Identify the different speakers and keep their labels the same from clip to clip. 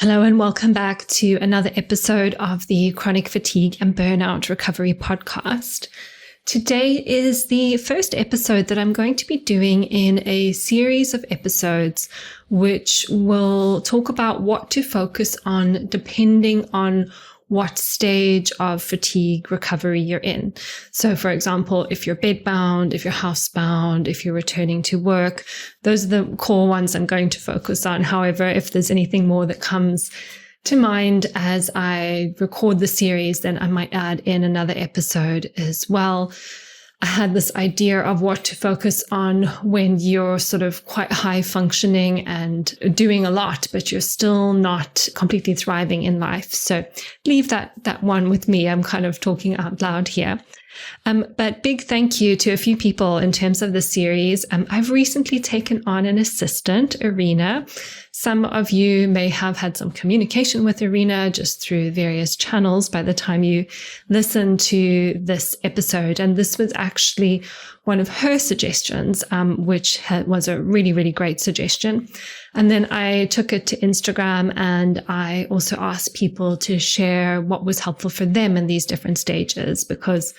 Speaker 1: Hello and welcome back to another episode of the Chronic Fatigue and Burnout Recovery Podcast. Today is the first episode that I'm going to be doing in a series of episodes which will talk about what to focus on depending on what stage of fatigue recovery you're in. So for example, if you're bedbound, if you're housebound, if you're returning to work, those are the core ones I'm going to focus on. However, if there's anything more that comes to mind as I record the series, then I might add in another episode as well. I had this idea of what to focus on when you're sort of quite high functioning and doing a lot, but you're still not completely thriving in life. So leave that one with me. I'm kind of talking out loud here. But big thank you to a few people in terms of the series. I've recently taken on an assistant, Irina. Some of you may have had some communication with Irina just through various channels by the time you listen to this episode. And this was actually one of her suggestions, which was a really, really great suggestion. And then I took it to Instagram and I also asked people to share what was helpful for them in these different stages, because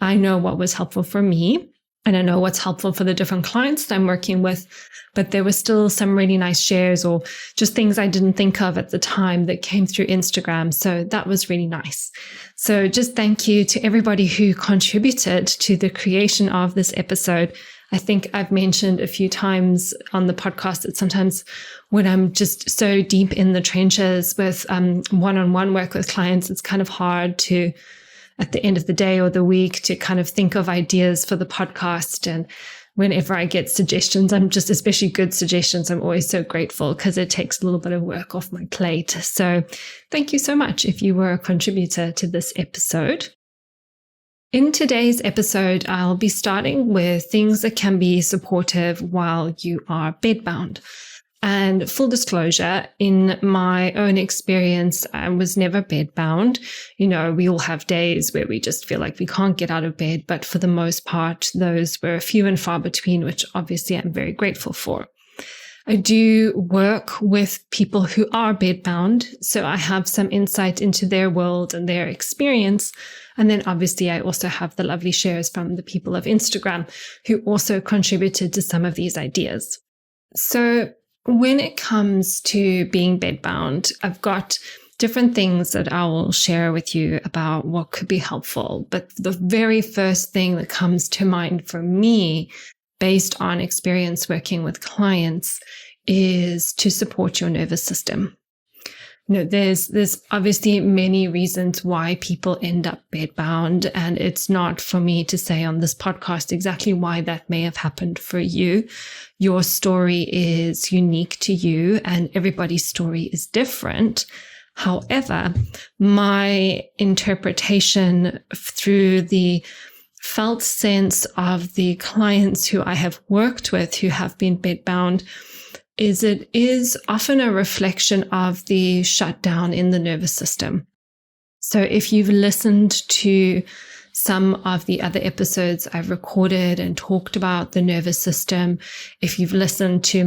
Speaker 1: I know what was helpful for me and I know what's helpful for the different clients that I'm working with, but there were still some really nice shares or just things I didn't think of at the time that came through Instagram. So that was really nice. So just thank you to everybody who contributed to the creation of this episode. I think I've mentioned a few times on the podcast that sometimes when I'm just so deep in the trenches with one-on-one work with clients, it's kind of hard to, at the end of the day or the week, to kind of think of ideas for the podcast. And whenever I get suggestions, especially good suggestions, I'm always so grateful because it takes a little bit of work off my plate. So thank you so much if you were a contributor to this episode. In today's episode, I'll be starting with things that can be supportive while you are bedbound. And full disclosure, in my own experience, I was never bedbound. You know, we all have days where we just feel like we can't get out of bed, but for the most part, those were few and far between, which obviously I'm very grateful for. I do work with people who are bedbound, so I have some insight into their world and their experience. And then obviously I also have the lovely shares from the people of Instagram who also contributed to some of these ideas. So when it comes to being bedbound, I've got different things that I will share with you about what could be helpful. But the very first thing that comes to mind for me, based on experience working with clients, is to support your nervous system. You know, there's obviously many reasons why people end up bedbound, and it's not for me to say on this podcast exactly why that may have happened for you. Your story is unique to you, and everybody's story is different. However, my interpretation through the felt sense of the clients who I have worked with who have been bedbound is it is often a reflection of the shutdown in the nervous system. So if you've listened to some of the other episodes I've recorded and talked about the nervous system, if you've listened to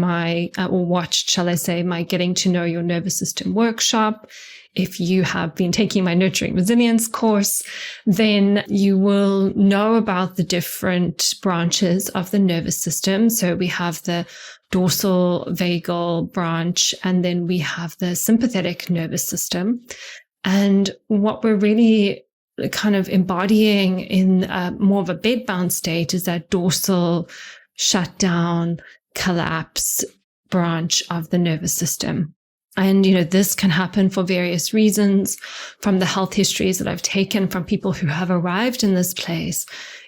Speaker 1: or watched, shall I say, my Getting to Know Your Nervous System workshop, if you have been taking my Nurturing Resilience course, then you will know about the different branches of the nervous system. So we have the dorsal vagal branch, and then we have the sympathetic nervous system. And what we're really kind of embodying in more of a bedbound state is that dorsal shutdown, collapse branch of the nervous system. And, you know, this can happen for various reasons. From the health histories that I've taken from people who have arrived in this place,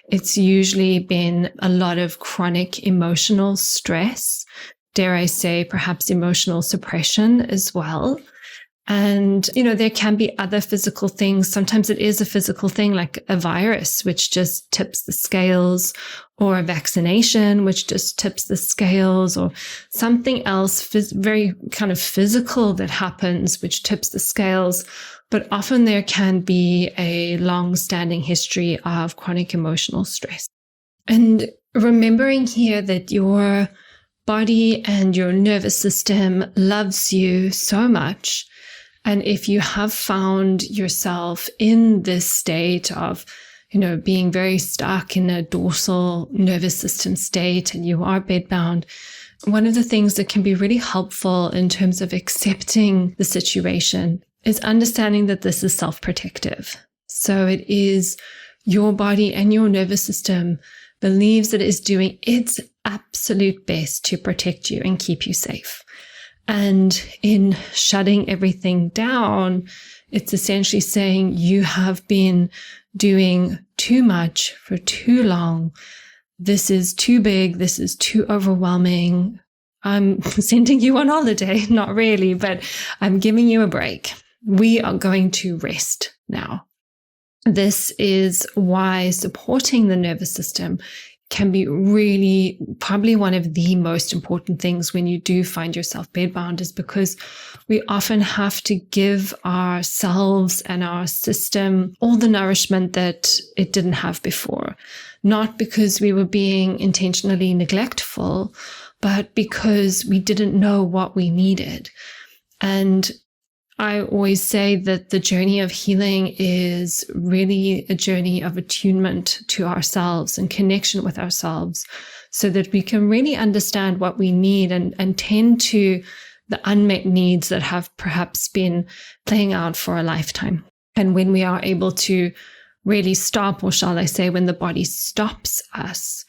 Speaker 1: it's usually been a lot of chronic emotional stress, dare I say, perhaps emotional suppression as well. And, you know, there can be other physical things. Sometimes it is a physical thing like a virus, which just tips the scales, or a vaccination, which just tips the scales, or something else very kind of physical that happens, which tips the scales. But often there can be a long-standing history of chronic emotional stress. And remembering here that your body and your nervous system loves you so much And if you have found yourself in this state of, being very stuck in a dorsal nervous system state and you are bedbound, one of the things that can be really helpful in terms of accepting the situation is understanding that this is self-protective. So it is your body and your nervous system believes that it is doing its absolute best to protect you and keep you safe. And in shutting everything down, it's essentially saying you have been doing too much for too long. This is too big. This is too overwhelming. I'm sending you on holiday. Not really, but I'm giving you a break. We are going to rest now. This is why supporting the nervous system can be really probably one of the most important things when you do find yourself bedbound, is because we often have to give ourselves and our system all the nourishment that it didn't have before. Not because we were being intentionally neglectful, but because we didn't know what we needed. And I always say that the journey of healing is really a journey of attunement to ourselves and connection with ourselves, so that we can really understand what we need and tend to the unmet needs that have perhaps been playing out for a lifetime. And when we are able to really stop, or shall I say, when the body stops us,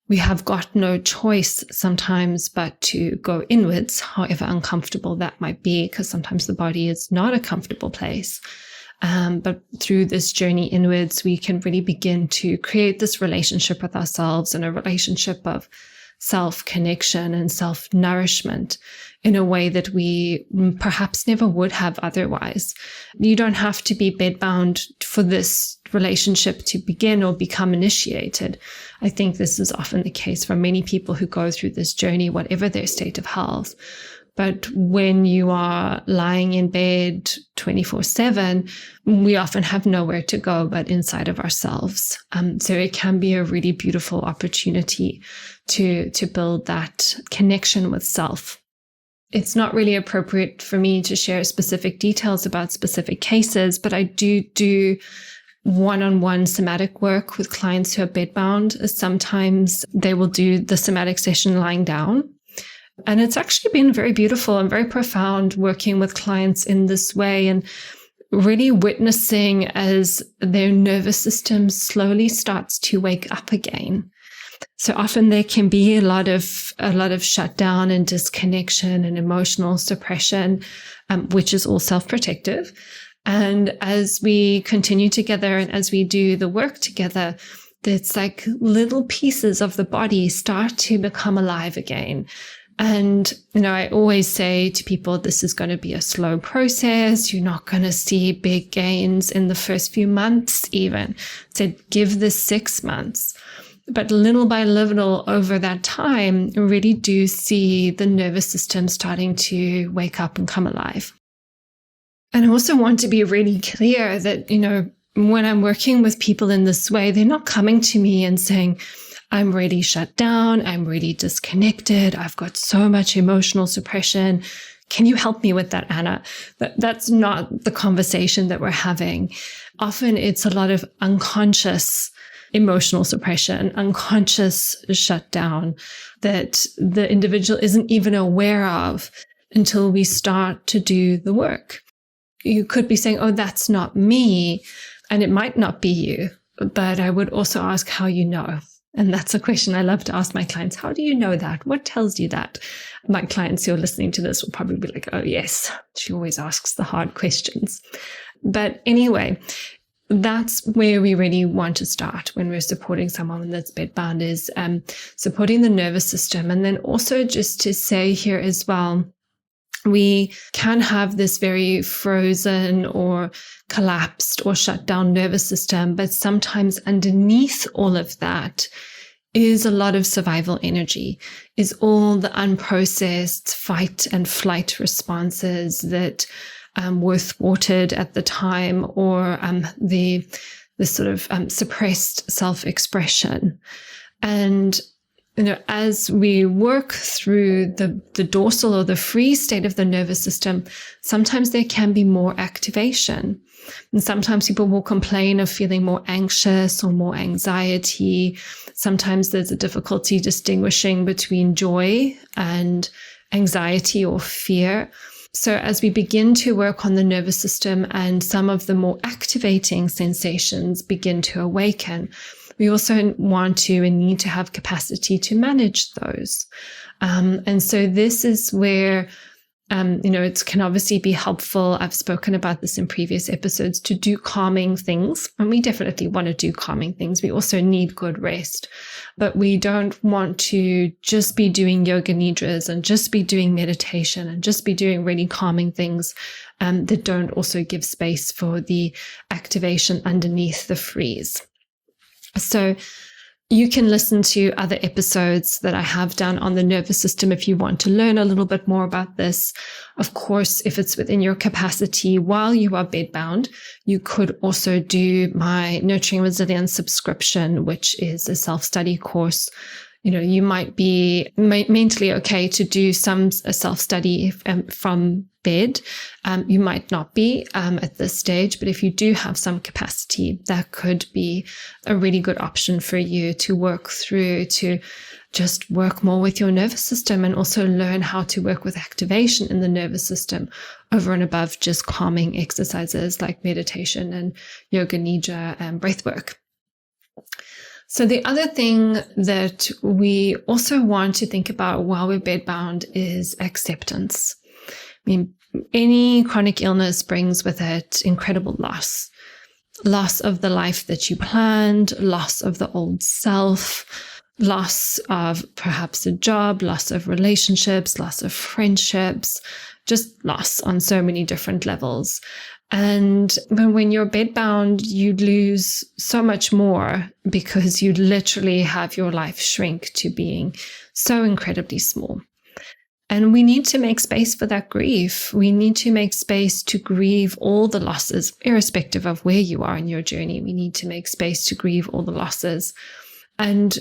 Speaker 1: we have got no choice sometimes but to go inwards, however uncomfortable that might be, because sometimes the body is not a comfortable place. But through this journey inwards, we can really begin to create this relationship with ourselves, and a relationship of self-connection and self-nourishment in a way that we perhaps never would have otherwise. You don't have to be bedbound for this relationship to begin or become initiated. I think this is often the case for many people who go through this journey, whatever their state of health. But when you are lying in bed 24/7, we often have nowhere to go but inside of ourselves. So it can be a really beautiful opportunity to build that connection with self. It's not really appropriate for me to share specific details about specific cases, but I do one-on-one somatic work with clients who are bedbound. Sometimes they will do the somatic session lying down. And it's actually been very beautiful and very profound working with clients in this way, and really witnessing as their nervous system slowly starts to wake up again. So often there can be a lot of shutdown and disconnection and emotional suppression, which is all self-protective. And as we continue together and as we do the work together, it's like little pieces of the body start to become alive again. And, I always say to people, this is going to be a slow process. You're not going to see big gains in the first few months even. So give this 6 months. But little by little over that time, you really do see the nervous system starting to wake up and come alive. And I also want to be really clear that, when I'm working with people in this way, they're not coming to me and saying, I'm really shut down. I'm really disconnected. I've got so much emotional suppression. Can you help me with that, Anna? That's not the conversation that we're having. Often it's a lot of unconscious emotional suppression, unconscious shutdown that the individual isn't even aware of until we start to do the work. You could be saying, oh, that's not me. And it might not be you. But I would also ask how you know. And that's a question I love to ask my clients. How do you know that? What tells you that? My clients who are listening to this will probably be like, oh, yes, she always asks the hard questions. But anyway, that's where we really want to start when we're supporting someone that's bedbound, is supporting the nervous system. And then also just to say here as well, we can have this very frozen or collapsed or shut down nervous system, but sometimes underneath all of that is a lot of survival energy, is all the unprocessed fight and flight responses that were thwarted at the time, or the sort of suppressed self-expression. And as we work through the dorsal or the free state of the nervous system, sometimes there can be more activation. And sometimes people will complain of feeling more anxious or more anxiety. Sometimes there's a difficulty distinguishing between joy and anxiety or fear. So as we begin to work on the nervous system and some of the more activating sensations begin to awaken, we also want to and need to have capacity to manage those. And so this is where, it can obviously be helpful. I've spoken about this in previous episodes, to do calming things. And we definitely want to do calming things. We also need good rest. But we don't want to just be doing yoga nidras and just be doing meditation and just be doing really calming things that don't also give space for the activation underneath the freeze. So you can listen to other episodes that I have done on the nervous system if you want to learn a little bit more about this. Of course, if it's within your capacity while you are bedbound, you could also do my Nurturing Resilience subscription, which is a self-study course. You might be mentally okay to do some self-study from bed. You might not be at this stage, but if you do have some capacity, that could be a really good option for you to work through, to just work more with your nervous system and also learn how to work with activation in the nervous system over and above just calming exercises like meditation and yoga nidra and breath work. So the other thing that we also want to think about while we're bedbound is acceptance. I mean, any chronic illness brings with it incredible loss. Loss of the life that you planned, loss of the old self, loss of perhaps a job, loss of relationships, loss of friendships, just loss on so many different levels. And when you're bedbound, you lose so much more because you literally have your life shrink to being so incredibly small. And we need to make space for that grief. We need to make space to grieve all the losses, irrespective of where you are in your journey. We need to make space to grieve all the losses. And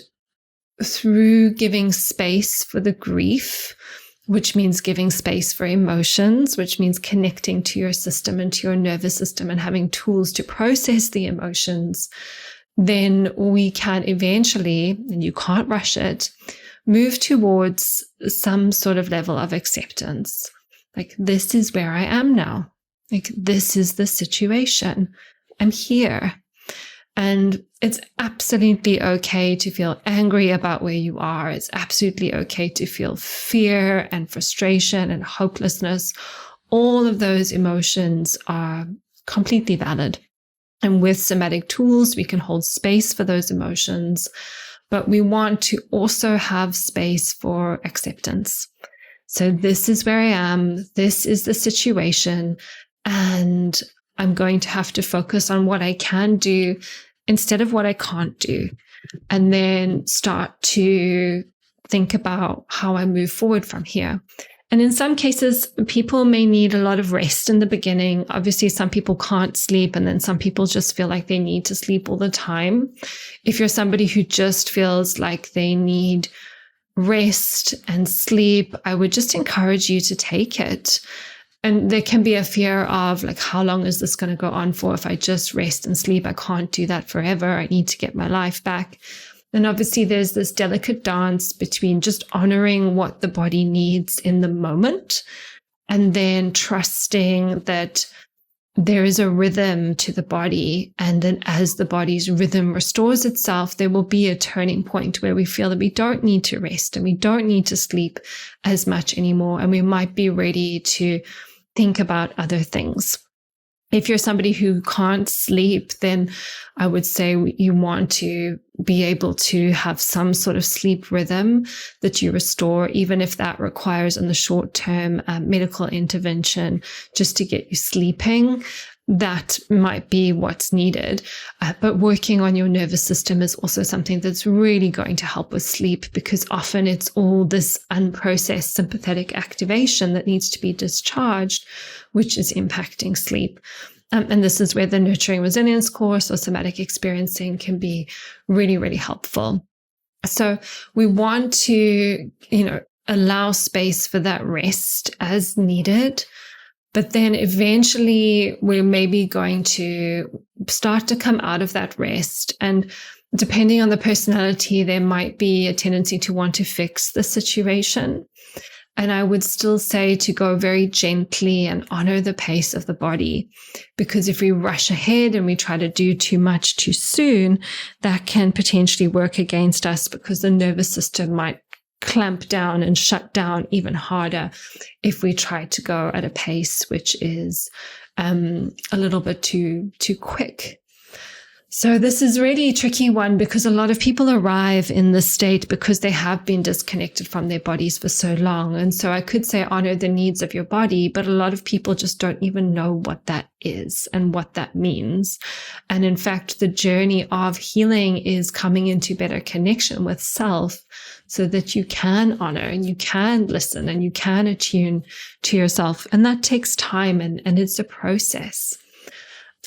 Speaker 1: through giving space for the grief, which means giving space for emotions, which means connecting to your system and to your nervous system and having tools to process the emotions, then we can eventually, and you can't rush it, move towards some sort of level of acceptance. Like, this is where I am now. Like, this is the situation. I'm here. And it's absolutely okay to feel angry about where you are. It's absolutely okay to feel fear and frustration and hopelessness. All of those emotions are completely valid. And with somatic tools, we can hold space for those emotions. But we want to also have space for acceptance. So this is where I am. This is the situation. And I'm going to have to focus on what I can do instead of what I can't do. And then start to think about how I move forward from here. And in some cases, people may need a lot of rest in the beginning. Obviously, some people can't sleep, and then some people just feel like they need to sleep all the time. If you're somebody who just feels like they need rest and sleep, I would just encourage you to take it. And there can be a fear of, like, how long is this going to go on for? If I just rest and sleep, I can't do that forever. I need to get my life back. And obviously there's this delicate dance between just honoring what the body needs in the moment and then trusting that there is a rhythm to the body. And then as the body's rhythm restores itself, there will be a turning point where we feel that we don't need to rest and we don't need to sleep as much anymore. And we might be ready to think about other things. If you're somebody who can't sleep, then I would say you want to be able to have some sort of sleep rhythm that you restore, even if that requires in the short term medical intervention just to get you sleeping. That might be what's needed. But working on your nervous system is also something that's really going to help with sleep, because often it's all this unprocessed sympathetic activation that needs to be discharged, which is impacting sleep. And this is where the Nurturing Resilience course or somatic experiencing can be really, really helpful. So we want to, allow space for that rest as needed. But then eventually we're maybe going to start to come out of that rest. And depending on the personality, there might be a tendency to want to fix the situation. And I would still say to go very gently and honor the pace of the body, because if we rush ahead and we try to do too much too soon, that can potentially work against us, because the nervous system might clamp down and shut down even harder if we try to go at a pace which is a little bit too quick. So this is really a tricky one, because a lot of people arrive in this state because they have been disconnected from their bodies for so long. And so I could say honor the needs of your body, but a lot of people just don't even know what that is and what that means. And in fact, the journey of healing is coming into better connection with self, so that you can honor and you can listen and you can attune to yourself. And that takes time, and it's a process.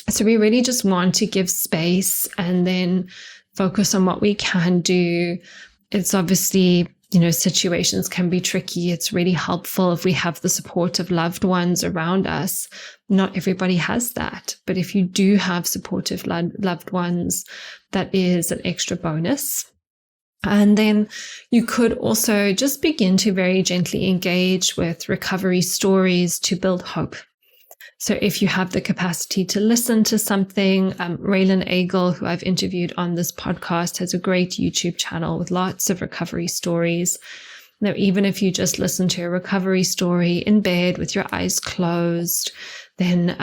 Speaker 1: So we really just want to give space and then focus on what we can do. It's obviously, situations can be tricky. It's really helpful if we have the support of loved ones around us. Not everybody has that, but if you do have supportive loved ones, that is an extra bonus. And then you could also just begin to very gently engage with recovery stories to build hope. So if you have the capacity to listen to something, Raylan Agel, who I've interviewed on this podcast, has a great YouTube channel with lots of recovery stories. Now, even if you just listen to a recovery story in bed with your eyes closed, then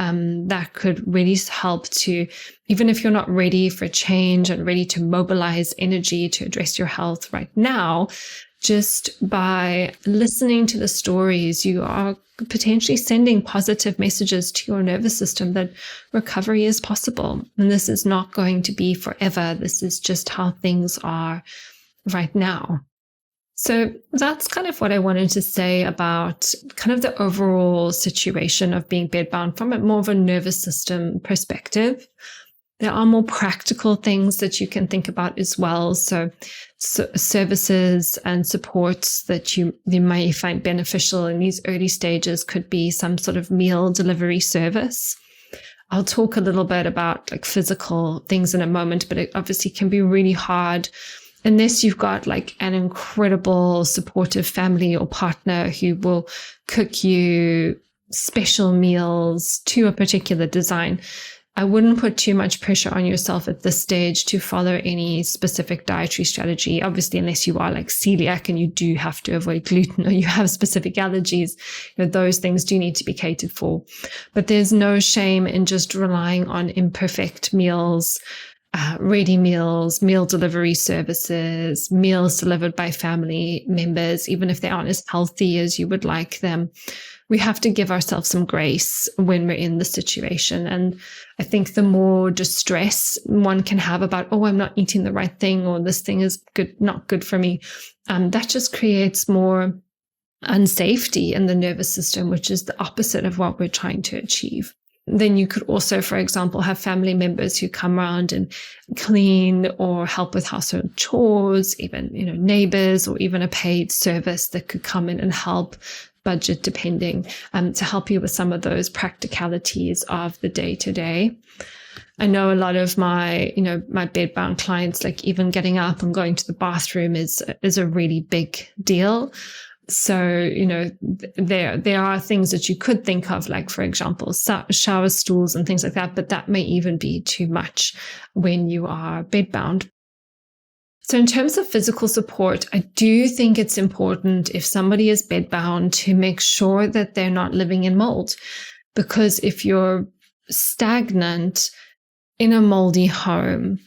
Speaker 1: that could really help to, even if you're not ready for change and ready to mobilize energy to address your health right now, just by listening to the stories, you are potentially sending positive messages to your nervous system that recovery is possible. And this is not going to be forever. This is just how things are right now. So that's kind of what I wanted to say about kind of the overall situation of being bedbound from a more of a nervous system perspective. There are more practical things that you can think about as well. So services and supports that you may find beneficial in these early stages could be some sort of meal delivery service. I'll talk a little bit about like physical things in a moment, but it obviously can be really hard unless you've got like an incredible supportive family or partner who will cook you special meals to a particular design. I wouldn't put too much pressure on yourself at this stage to follow any specific dietary strategy, obviously, unless you are like celiac and you do have to avoid gluten or you have specific allergies. Those things do need to be catered for. But there's no shame in just relying on imperfect meals, ready meals, meal delivery services, meals delivered by family members, even if they aren't as healthy as you would like them. We have to give ourselves some grace when we're in the situation. And I think the more distress one can have about, oh, I'm not eating the right thing, or this thing is not good for me, that just creates more unsafety in the nervous system, which is the opposite of what we're trying to achieve. Then you could also, for example, have family members who come around and clean or help with household chores, even, neighbors, or even a paid service that could come in and help, budget depending, to help you with some of those practicalities of the day to day. I know a lot of my bedbound clients, like even getting up and going to the bathroom is a really big deal. So, there are things that you could think of, like, for example, shower stools and things like that, but that may even be too much when you are bedbound. So in terms of physical support, I do think it's important if somebody is bedbound to make sure that they're not living in mold, because if you're stagnant in a moldy home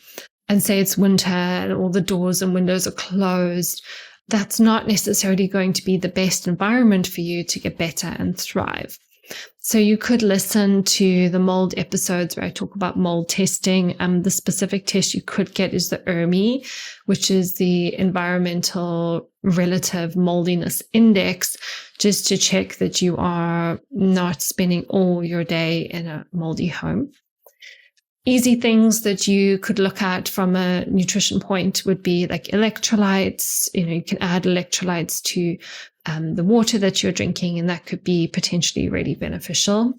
Speaker 1: and say it's winter and all the doors and windows are closed, that's not necessarily going to be the best environment for you to get better and thrive. So you could listen to the mold episodes where I talk about mold testing. The specific test you could get is the ERMI, which is the Environmental Relative Moldiness Index, just to check that you are not spending all your day in a moldy home. Easy things that you could look at from a nutrition point would be like electrolytes. You can add electrolytes to the water that you're drinking, and that could be potentially really beneficial.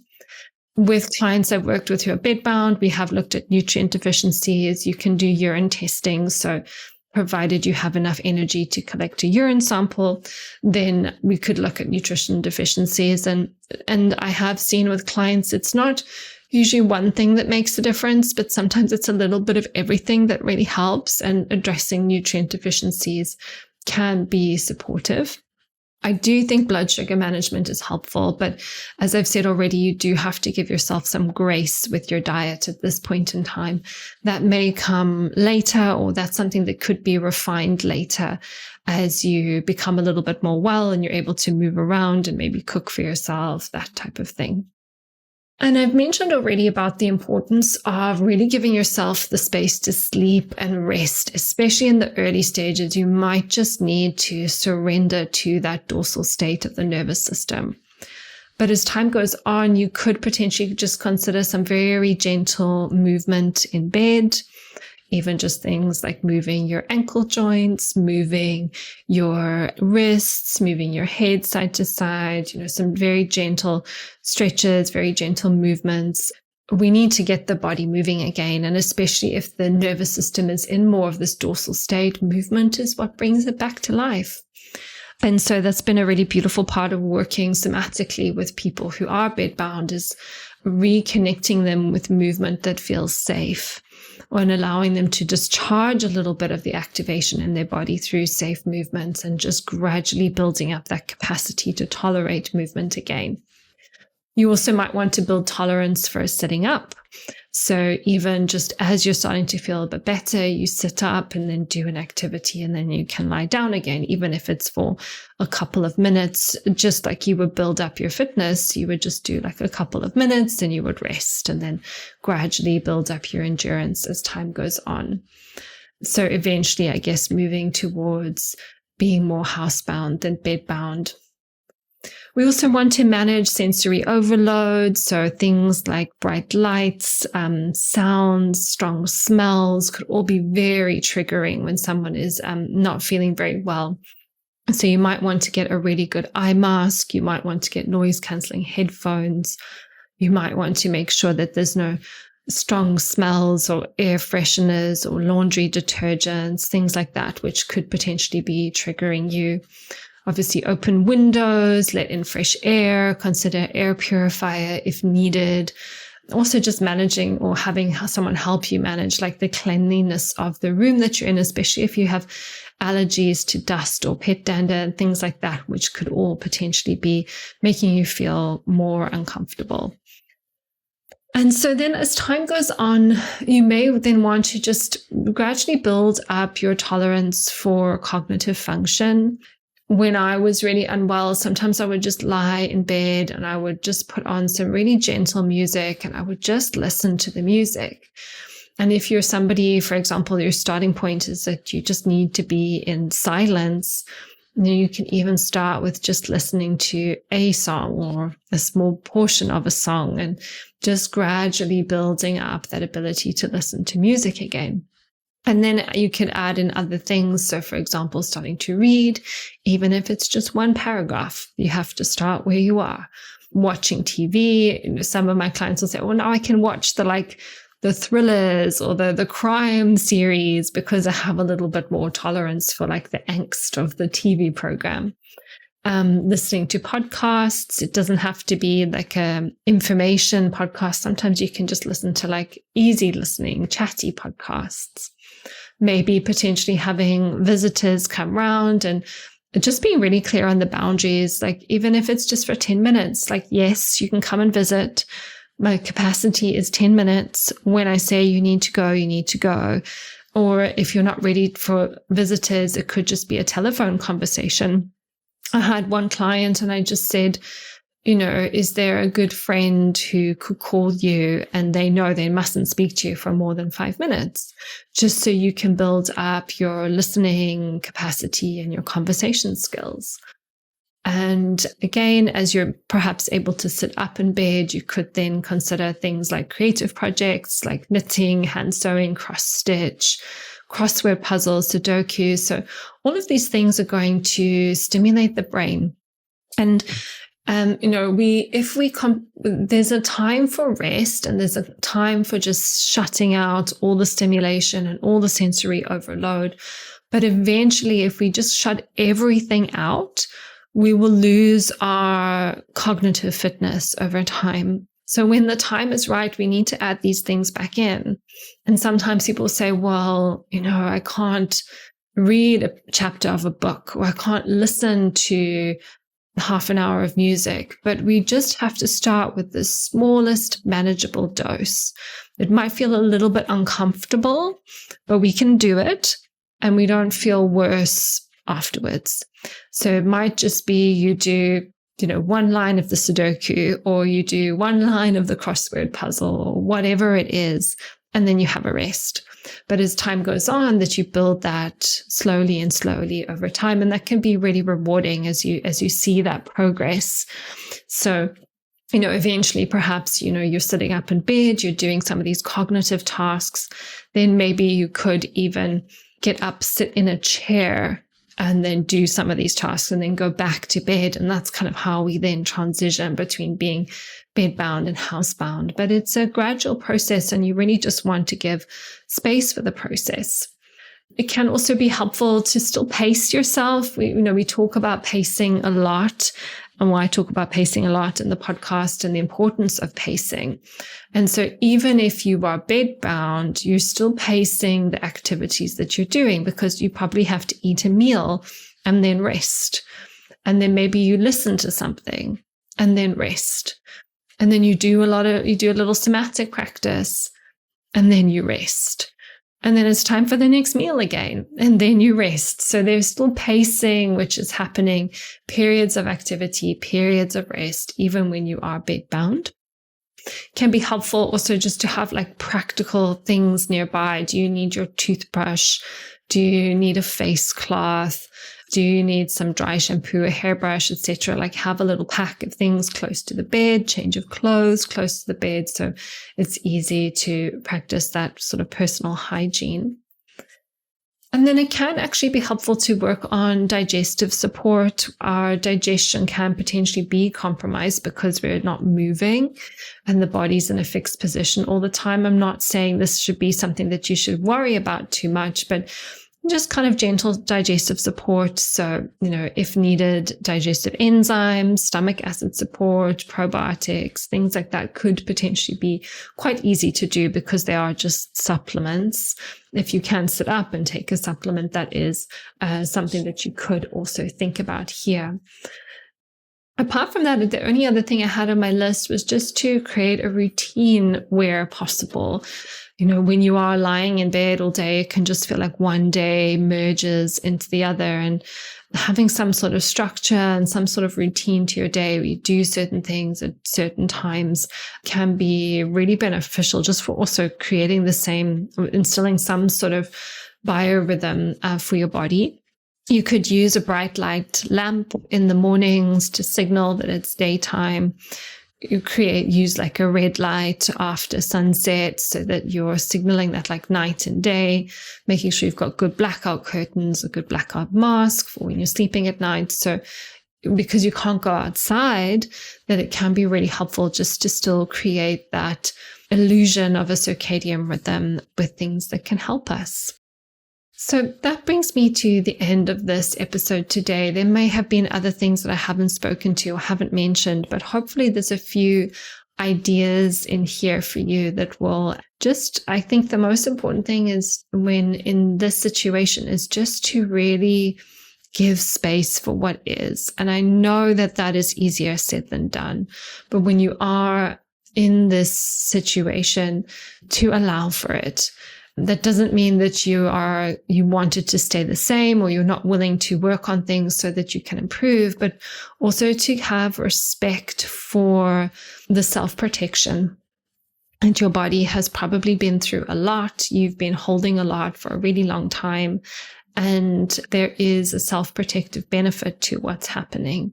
Speaker 1: With clients I've worked with who are bedbound, we have looked at nutrient deficiencies. You can do urine testing. So provided you have enough energy to collect a urine sample, then we could look at nutrition deficiencies. And I have seen with clients, it's not usually one thing that makes a difference, but sometimes it's a little bit of everything that really helps, and addressing nutrient deficiencies can be supportive. I do think blood sugar management is helpful, but as I've said already, you do have to give yourself some grace with your diet at this point in time. That may come later, or that's something that could be refined later as you become a little bit more well and you're able to move around and maybe cook for yourself, that type of thing. And I've mentioned already about the importance of really giving yourself the space to sleep and rest, especially in the early stages. You might just need to surrender to that dorsal state of the nervous system. But as time goes on, you could potentially just consider some very gentle movement in bed, even just things like moving your ankle joints, moving your wrists, moving your head side to side, some very gentle stretches, very gentle movements. We need to get the body moving again. And especially if the nervous system is in more of this dorsal state, movement is what brings it back to life. And so that's been a really beautiful part of working somatically with people who are bedbound, is reconnecting them with movement that feels safe, and allowing them to discharge a little bit of the activation in their body through safe movements, and just gradually building up that capacity to tolerate movement again. You also might want to build tolerance for sitting up. So even just as you're starting to feel a bit better, you sit up and then do an activity, and then you can lie down again, even if it's for a couple of minutes. Just like you would build up your fitness, you would just do like a couple of minutes and you would rest, and then gradually build up your endurance as time goes on. So eventually, I guess, moving towards being more housebound than bedbound. We also want to manage sensory overload. So things like bright lights, sounds, strong smells could all be very triggering when someone is not feeling very well. So you might want to get a really good eye mask. You might want to get noise cancelling headphones. You might want to make sure that there's no strong smells or air fresheners or laundry detergents, things like that, which could potentially be triggering you. Obviously, open windows, let in fresh air, consider air purifier if needed. Also just managing or having someone help you manage like the cleanliness of the room that you're in, especially if you have allergies to dust or pet dander and things like that, which could all potentially be making you feel more uncomfortable. And so then as time goes on, you may then want to just gradually build up your tolerance for cognitive function. When I was really unwell, sometimes I would just lie in bed and I would just put on some really gentle music and I would just listen to the music. And if you're somebody, for example, your starting point is that you just need to be in silence, you can even start with just listening to a song or a small portion of a song, and just gradually building up that ability to listen to music again. And then you can add in other things. So for example, starting to read, even if it's just one paragraph, you have to start where you are. Watching TV, some of my clients will say, well, now I can watch the thrillers or the crime series because I have a little bit more tolerance for like the angst of the TV program. Listening to podcasts, it doesn't have to be like a information podcast. Sometimes you can just listen to like easy listening, chatty podcasts. Maybe potentially having visitors come round and just being really clear on the boundaries. Like even if it's just for 10 minutes, like, yes, you can come and visit. My capacity is 10 minutes. When I say you need to go, you need to go. Or if you're not ready for visitors, it could just be a telephone conversation. I had one client and I just said, is there a good friend who could call you and they know they mustn't speak to you for more than 5 minutes, just so you can build up your listening capacity and your conversation skills. And again, as you're perhaps able to sit up in bed, you could then consider things like creative projects like knitting, hand sewing, cross stitch, crossword puzzles, Sudoku. So all of these things are going to stimulate the brain. And there's a time for rest and there's a time for just shutting out all the stimulation and all the sensory overload. But eventually, if we just shut everything out, we will lose our cognitive fitness over time. So when the time is right, we need to add these things back in. And sometimes people say, well, I can't read a chapter of a book, or I can't listen to half an hour of music, but we just have to start with the smallest manageable dose. It might feel a little bit uncomfortable, but we can do it and we don't feel worse afterwards. So it might just be you do, one line of the Sudoku, or you do one line of the crossword puzzle, or whatever it is, and then you have a rest. But as time goes on, that you build that slowly and slowly over time. And that can be really rewarding as you see that progress. So, eventually perhaps, you're sitting up in bed, you're doing some of these cognitive tasks. Then maybe you could even get up, sit in a chair, and then do some of these tasks and then go back to bed. And that's kind of how we then transition between being bedbound and housebound. But it's a gradual process and you really just want to give space for the process. It can also be helpful to still pace yourself. We talk about pacing a lot, and I talk about pacing a lot in the podcast and the importance of pacing. And so even if you are bedbound, you're still pacing the activities that you're doing, because you probably have to eat a meal and then rest. And then maybe you listen to something and then rest. And then you do a little somatic practice and then you rest. And then it's time for the next meal again, and then you rest. So there's still pacing, which is happening, periods of activity, periods of rest, even when you are bedbound. Can be helpful also just to have like practical things nearby. Do you need your toothbrush? Do you need a face cloth? Do you need some dry shampoo, a hairbrush, etc.? Like have a little pack of things close to the bed, change of clothes close to the bed. So it's easy to practice that sort of personal hygiene. And then it can actually be helpful to work on digestive support. Our digestion can potentially be compromised because we're not moving and the body's in a fixed position all the time. I'm not saying this should be something that you should worry about too much, but just kind of gentle digestive support. So, if needed, digestive enzymes, stomach acid support, probiotics, things like that could potentially be quite easy to do because they are just supplements. If you can sit up and take a supplement, that is something that you could also think about here. Apart from that, the only other thing I had on my list was just to create a routine where possible. When you are lying in bed all day, it can just feel like one day merges into the other, and having some sort of structure and some sort of routine to your day where you do certain things at certain times can be really beneficial, just for also instilling some sort of biorhythm for your body. You could use a bright light lamp in the mornings to signal that it's daytime. Use like a red light after sunset so that you're signaling that like night and day, making sure you've got good blackout curtains, a good blackout mask for when you're sleeping at night. So because you can't go outside, that it can be really helpful just to still create that illusion of a circadian rhythm with things that can help us. So that brings me to the end of this episode today. There may have been other things that I haven't spoken to or haven't mentioned, but hopefully there's a few ideas in here for you that will I think the most important thing is when in this situation is just to really give space for what is. And I know that is easier said than done, but when you are in this situation, to allow for it. That doesn't mean that you want it to stay the same or you're not willing to work on things so that you can improve, but also to have respect for the self-protection. And your body has probably been through a lot. You've been holding a lot for a really long time. and there is a self-protective benefit to what's happening.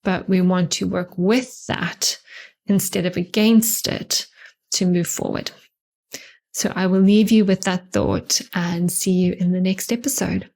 Speaker 1: But we want to work with that instead of against it to move forward. So I will leave you with that thought and see you in the next episode.